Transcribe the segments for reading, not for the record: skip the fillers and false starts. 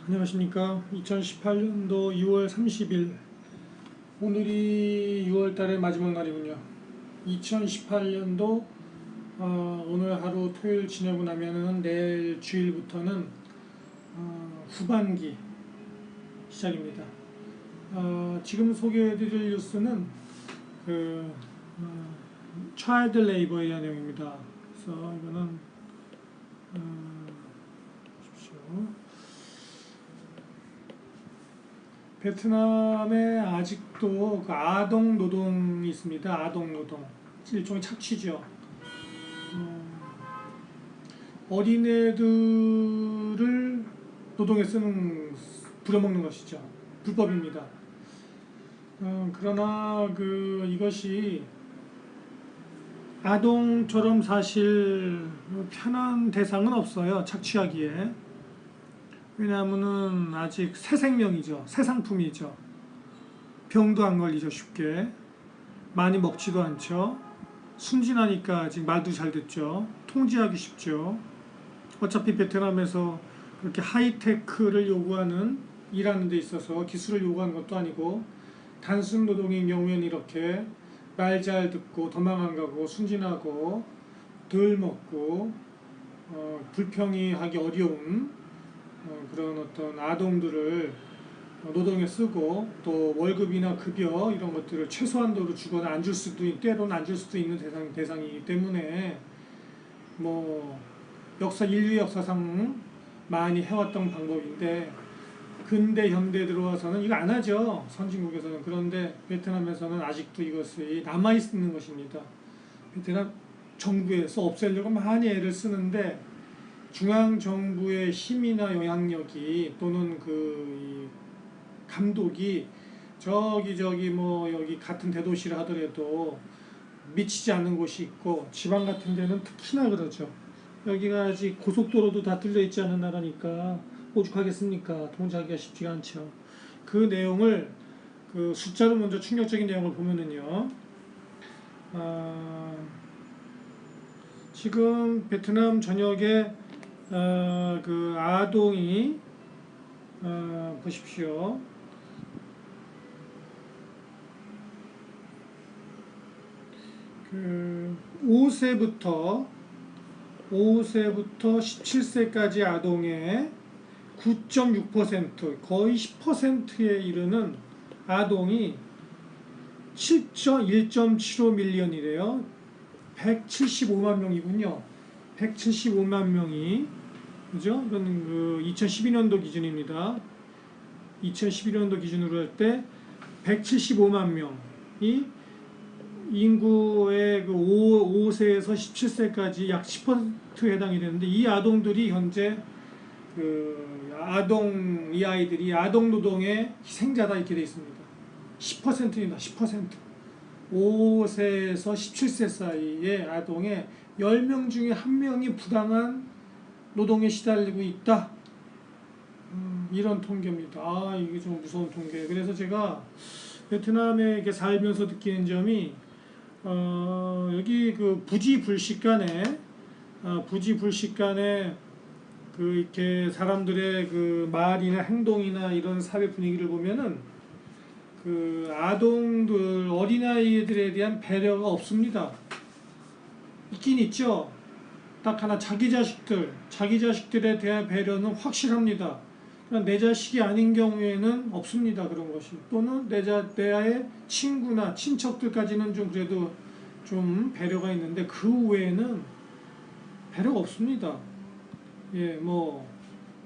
안녕하십니까. 2018년도 6월 30일, 오늘이 6월 달의 마지막 날이군요. 2018년도 오늘 하루 토요일 지내고 나면은 내일 주일부터는 후반기 시작입니다. 지금 소개해드릴 뉴스는 그 차일드 레이버에 대한 내용입니다. 그래서 이거는 보십시오. 베트남에 아직도 그 아동 노동이 있습니다. 아동 노동. 일종의 착취죠. 어린애들을 노동에 부려먹는 것이죠. 불법입니다. 그러나 이것이 아동처럼 사실 편한 대상은 없어요. 착취하기에. 왜냐하면은 아직 새 생명이죠. 새 상품이죠. 병도 안 걸리죠. 쉽게. 많이 먹지도 않죠. 순진하니까 아직 말도 잘 듣죠. 통제하기 쉽죠. 어차피 베트남에서 그렇게 하이테크를 요구하는 일하는 데 있어서 기술을 요구하는 것도 아니고 단순 노동인 경우에는 이렇게 말 잘 듣고 도망 안 가고 순진하고 덜 먹고 불평이 하기 어려운 그런 어떤 아동들을 노동에 쓰고 또 월급이나 급여 이런 것들을 최소한도로 주거나 안 줄 수도 때로는 안 줄 수도 있는 대상이기 때문에 뭐 인류 역사상 많이 해왔던 방법인데 근대 현대에 들어와서는 이거 안 하죠. 선진국에서는. 그런데 베트남에서는 아직도 이것이 남아있는 것입니다. 베트남 정부에서 없애려고 많이 애를 쓰는데 중앙정부의 힘이나 영향력이 또는 감독이 저기 뭐 여기 같은 대도시를 하더라도 미치지 않는 곳이 있고 지방 같은 데는 특히나 그러죠. 여기가 아직 고속도로도 다 뚫려 있지 않은 나라니까 오죽하겠습니까? 통제하기가 쉽지가 않죠. 그 내용을 숫자로 먼저 충격적인 내용을 보면은요. 지금 베트남 전역에 아동이 보십시오. 5세부터 17세까지 아동의 9.6% 거의 10%에 이르는 아동이 1.75밀리언이래요. 175만 명이군요. 175만 명이, 그죠? 이건 2012년도 기준입니다. 2011년도 기준으로 할 때 175만 명이 인구의 5세에서 17세까지 약 10%에 해당이 되는데 이 아동들이 현재 이 아이들이 아동 노동의 희생자다 이렇게 되어 있습니다. 10%입니다. 10%. 5세에서 17세 사이의 아동의 10명 중에 1명이 부당한 노동에 시달리고 있다. 이런 통계입니다. 이게 좀 무서운 통계예요. 그래서 제가 베트남에 살면서 느끼는 점이 여기 부지불식간에 이렇게 사람들의 말이나 행동이나 이런 사회 분위기를 보면은 아동들, 어린아이들에 대한 배려가 없습니다. 있긴 있죠. 딱 하나 자기 자식들에 대한 배려는 확실합니다. 그러나 내 자식이 아닌 경우에는 없습니다. 그런 것이. 또는 내 아이의 친구나 친척들까지는 좀 그래도 좀 배려가 있는데 그 외에는 배려가 없습니다. 예, 뭐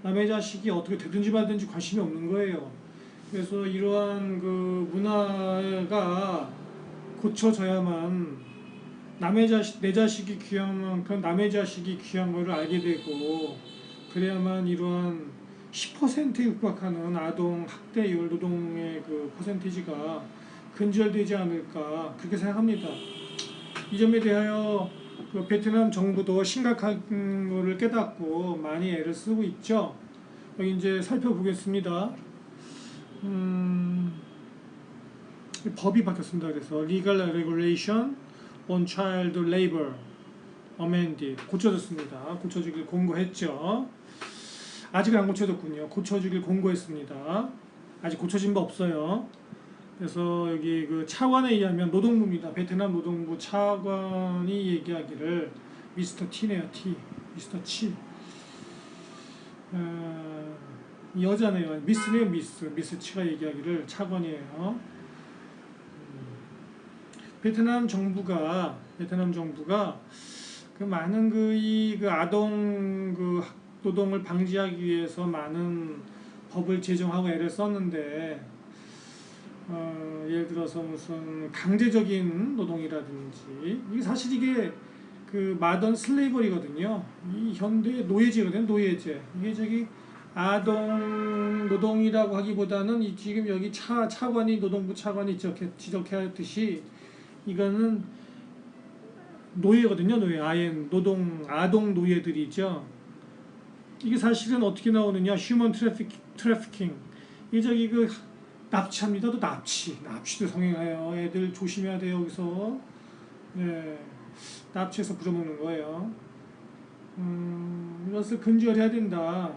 남의 자식이 어떻게 되든지 말든지 관심이 없는 거예요. 그래서 이러한 문화가 고쳐져야만 내 자식이 귀한 만큼 남의 자식이 귀한 것을 알게 되고 그래야만 이러한 10%에 육박하는 아동 학대율 노동의 퍼센티지가 근절되지 않을까 그렇게 생각합니다. 이 점에 대하여 베트남 정부도 심각한 것을 깨닫고 많이 애를 쓰고 있죠. 여기 이제 살펴보겠습니다. 법이 바뀌었습니다. 그래서 Legal Regulation on Child Labor Amended 고쳐졌습니다. 고쳐지길 공고했죠. 아직 안 고쳐졌군요. 고쳐주길 공고했습니다. 아직 고쳐진 바 없어요. 그래서 여기 그 차관에 의하면 노동부입니다. 베트남 노동부 차관이 얘기하기를 미스터 T네요. T. 미스터 치. 여자네요. 미스네요. 미스 치가 얘기하기를 차관이에요. 베트남 정부가 그 많은 그 아동 그 노동을 방지하기 위해서 많은 법을 제정하고 애를 썼는데 예를 들어서 무슨 강제적인 노동이라든지 이게 사실 이게 그 마던 슬레이버리거든요. 이 현대 노예제거든요. 노예제. 이게 저기 아동 노동이라고 하기보다는 이 지금 여기 차관이 노동부 차관이 지적했듯이 이거는 노예거든요. 노예. 아동 노예들이죠. 이게 사실은 어떻게 나오느냐? 휴먼 트래피킹. 이게 저기 그 납치합니다. 또 납치도 성행해요. 애들 조심해야 돼요. 여기서 네, 납치해서 부려먹는 거예요. 이것을 근절해야 된다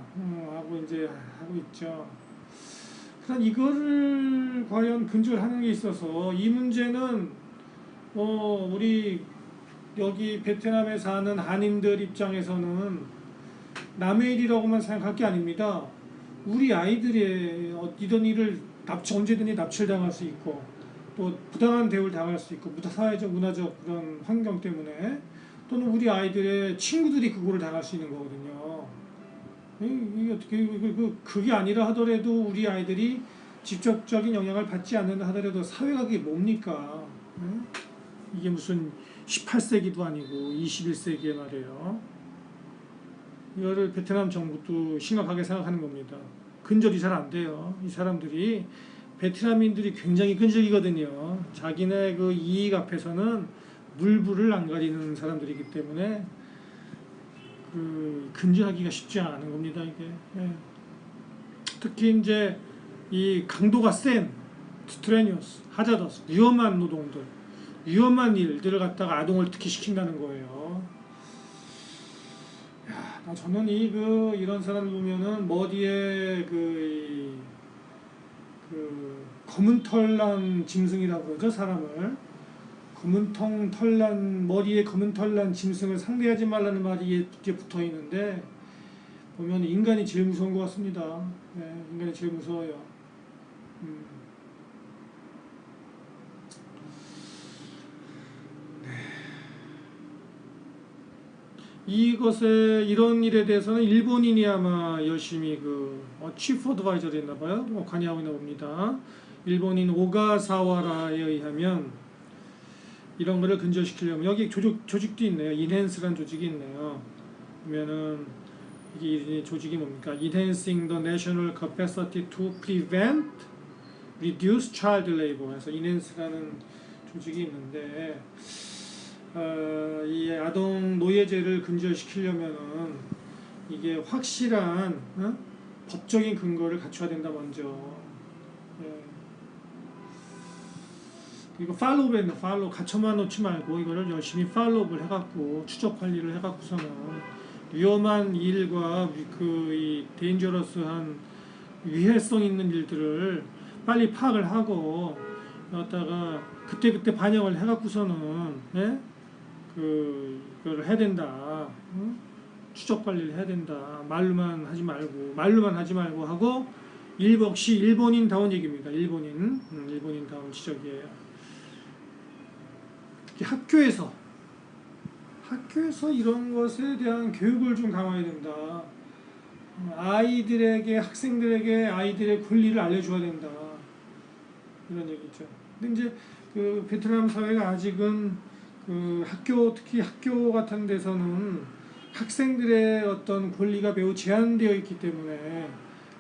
하고 이제 하고 있죠. 그럼 이거를 과연 근절하는 게 있어서 이 문제는 우리 여기 베트남에 사는 한인들 입장에서는 남의 일이라고만 생각할 게 아닙니다. 우리 아이들의 이런 일을 언제든지 납치를 당할 수 있고 또 부당한 대우를 당할 수 있고 사회적 문화적 그런 환경 때문에 또는 우리 아이들의 친구들이 그거를 당할 수 있는 거거든요. 이게 어떻게 그게 아니라 하더라도 우리 아이들이 직접적인 영향을 받지 않는다 하더라도 사회가 그게 뭡니까? 이게 무슨 18세기도 아니고 21세기에 말이에요. 이거를 베트남 정부도 심각하게 생각하는 겁니다. 근절이 잘 안 돼요. 이 사람들이 베트남인들이 굉장히 끈질기거든요. 자기네 그 이익 앞에서는 물불을 안 가리는 사람들이기 때문에 그 근절하기가 쉽지 않은 겁니다. 이게 특히 이제 이 강도가 센 스트레니어스, 하자더스, 위험한 노동들, 위험한 일들을 갖다가 아동을 특히 시킨다는 거예요. 저는 이런 사람을 보면은 머리에 그 검은 털난 짐승이라고 그러죠. 사람을 머리에 검은 털난 짐승을 상대하지 말라는 말이 이게 붙어 있는데 보면 인간이 제일 무서운 것 같습니다. 네, 인간이 제일 무서워요. 이런 일에 대해서는 일본인이 아마 열심히 치프 어드바이저를 했나봐요. 관여하고 있나 봅니다. 일본인 오가사와라에 의하면 이런 거를 근절시키려면 여기 조직도 있네요. 인핸스라는 조직이 있네요. 보면은 이게 조직이 뭡니까? Enhancing the National Capacity to Prevent, Reduce Child Labor. 그래서 인핸스라는 조직이 있는데 이 아동 노예제를 근절시키려면은 이게 확실한 법적인 근거를 갖춰야 된다 먼저. 이거 팔로우했네. 갇혀만 놓지 말고 이거를 열심히 팔로우를 해갖고 추적 관리를 해갖고서는 위험한 일과 이 데인저러스한 위해성 있는 일들을 빨리 파악을 하고 여기다가 그때 반영을 해갖고서는 그걸 해야 된다. 추적 관리를 해야 된다. 말로만 하지 말고 하고 역시 일본인다운 얘기입니다. 일본인다운 지적이에요. 학교에서 이런 것에 대한 교육을 좀 강화해야 된다. 학생들에게 아이들의 권리를 알려줘야 된다. 이런 얘기죠. 근데 이제 그 베트남 사회가 아직은 특히 학교 같은 데서는 학생들의 어떤 권리가 매우 제한되어 있기 때문에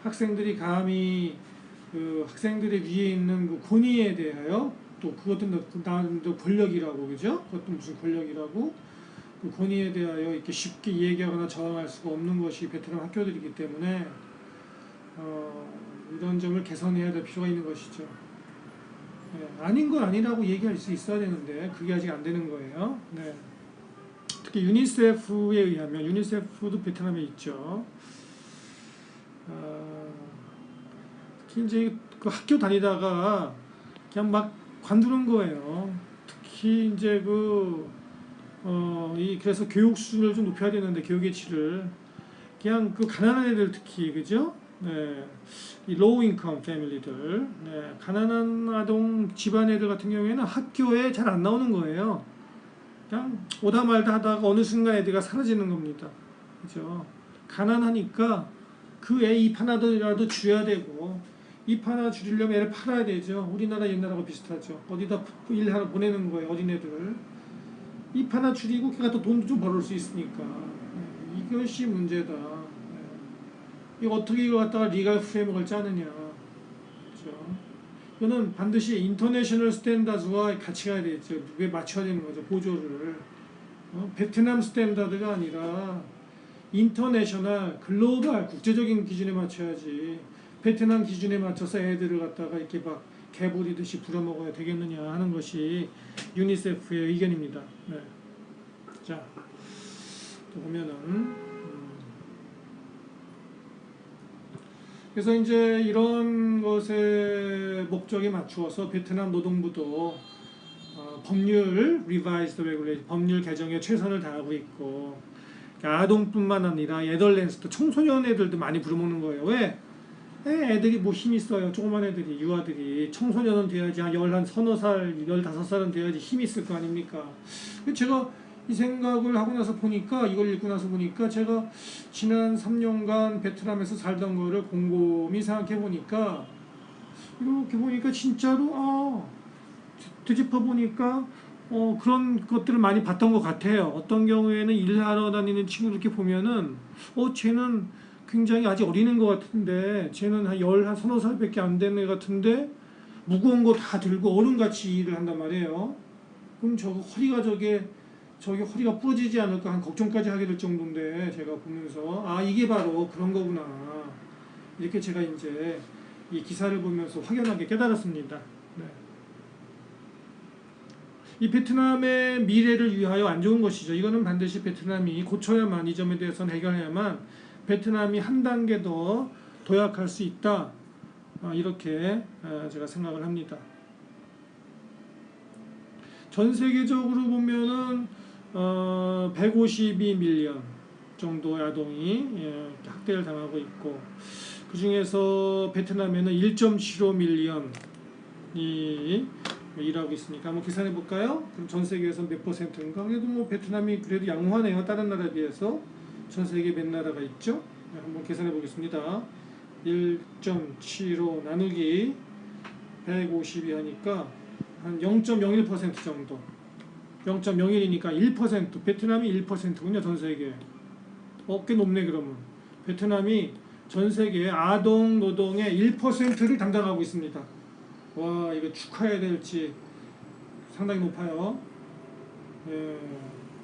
학생들이 감히 학생들의 위에 있는 그 권위에 대하여 또 그것도 나름대로 권력이라고 그죠? 그것도 무슨 권력이라고 그 권위에 대하여 이렇게 쉽게 얘기하거나 저항할 수가 없는 것이 베트남 학교들이기 때문에 이런 점을 개선해야 될 필요가 있는 것이죠. 아닌 건 아니라고 얘기할 수 있어야 되는데 그게 아직 안 되는 거예요. 네. 특히 유니세프에 의하면 유니세프도 베트남에 있죠. 특히 이제 그 학교 다니다가 그냥 막 관두는 거예요. 특히 이제 그래서 교육 수준을 좀 높여야 되는데 교육의 질을 그냥 그 가난한 애들 특히 그죠? 네, 이 로우 인컴 패밀리들, 네, 가난한 아동 집안 애들 같은 경우에는 학교에 잘 안 나오는 거예요. 그냥 오다 말다 하다가 어느 순간 애들가 사라지는 겁니다. 그죠? 가난하니까 그 애 입 하나라도 줘야 되고 입 하나 줄이려면 애를 팔아야 되죠. 우리나라 옛날하고 비슷하죠. 어디다 일하러 보내는 거예요. 어린애들 입 하나 줄이고 걔가 또 돈도 좀 벌을 수 있으니까. 네, 이것이 문제다. 네. 이거 어떻게 이거 갖다가 리갈 프레임워크를 짜느냐. 그죠? 이거는 반드시 인터내셔널 스탠다드와 같이 가야 되죠. 왜 맞춰야 되는 거죠. 보조를. 베트남 스탠다드가 아니라 인터내셔널 글로벌 국제적인 기준에 맞춰야지. 베트남 기준에 맞춰서 애들을 갖다가 이렇게 막 개부리듯이 부려먹어야 되겠느냐 하는 것이 유니세프의 의견입니다. 네. 자, 또 보면은 그래서 이제 이런 것에 목적에 맞추어서 베트남 노동부도 법률 revised regulation 법률 개정에 최선을 다하고 있고 아동뿐만 아니라 애덜랜스도 청소년 애들도 많이 부려먹는 거예요. 왜? 애들이 뭐 힘 있어요. 조그만 애들이, 유아들이. 청소년은 돼야지, 한 서너 살, 15살은 돼야지 힘이 있을 거 아닙니까? 제가 이 생각을 하고 나서 보니까, 이걸 읽고 나서 보니까, 제가 지난 3년간 베트남에서 살던 거를 곰곰이 생각해 보니까, 이렇게 보니까 진짜로, 되짚어 보니까, 그런 것들을 많이 봤던 것 같아요. 어떤 경우에는 일하러 다니는 친구들 이렇게 보면은, 쟤는 굉장히 아직 어린애인 것 같은데 쟤는 한 서너 살밖에 안 되는 애 같은데 무거운 거 다 들고 어른같이 일을 한단 말이에요. 그럼 저기 허리가 부러지지 않을까 한 걱정까지 하게 될 정도인데 제가 보면서 이게 바로 그런 거구나 이렇게 제가 이제 이 기사를 보면서 확연하게 깨달았습니다. 네. 이 베트남의 미래를 위하여 안 좋은 것이죠. 이거는 반드시 베트남이 고쳐야만 이 점에 대해서는 해결해야만 베트남이 한 단계 더 도약할 수 있다. 이렇게 제가 생각을 합니다. 전 세계적으로 보면은 152밀리언 정도의 아동이 학대를 당하고 있고 그 중에서 베트남에는 1.75밀리언이 일하고 있으니까 한번 계산해 볼까요? 그럼 전 세계에서 몇 퍼센트인가? 그래도 뭐 베트남이 그래도 양호하네요. 다른 나라에 비해서. 전 세계 몇 나라가 있죠? 한번 계산해 보겠습니다. 1.75 나누기 150이 하니까 한 0.01% 정도. 0.01이니까 1%. 베트남이 1%군요, 전 세계. 꽤 높네, 그러면. 베트남이 전 세계 아동 노동의 1%를 담당하고 있습니다. 와, 이거 축하해야 될지 상당히 높아요.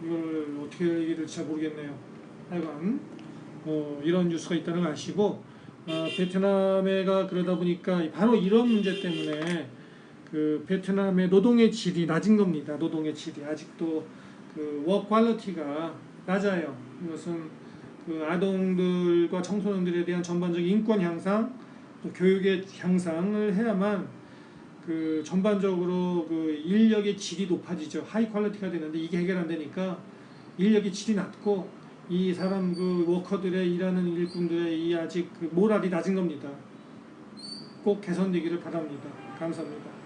이걸 어떻게 얘기를 될지 잘 모르겠네요. 하여간 이런 뉴스가 있다는 걸 아시고 베트남에가 그러다 보니까 바로 이런 문제 때문에 그 베트남의 노동의 질이 낮은 겁니다. 노동의 질이 아직도 그 워크 퀄리티가 낮아요. 이것은 그 아동들과 청소년들에 대한 전반적인 인권 향상, 또 교육의 향상을 해야만 그 전반적으로 그 인력의 질이 높아지죠. 하이 퀄리티가 되는데 이게 해결 안 되니까 인력의 질이 낮고 이 사람 그 워커들의 일하는 일꾼들의 이 아직 그 모랄이 낮은 겁니다. 꼭 개선되기를 바랍니다. 감사합니다.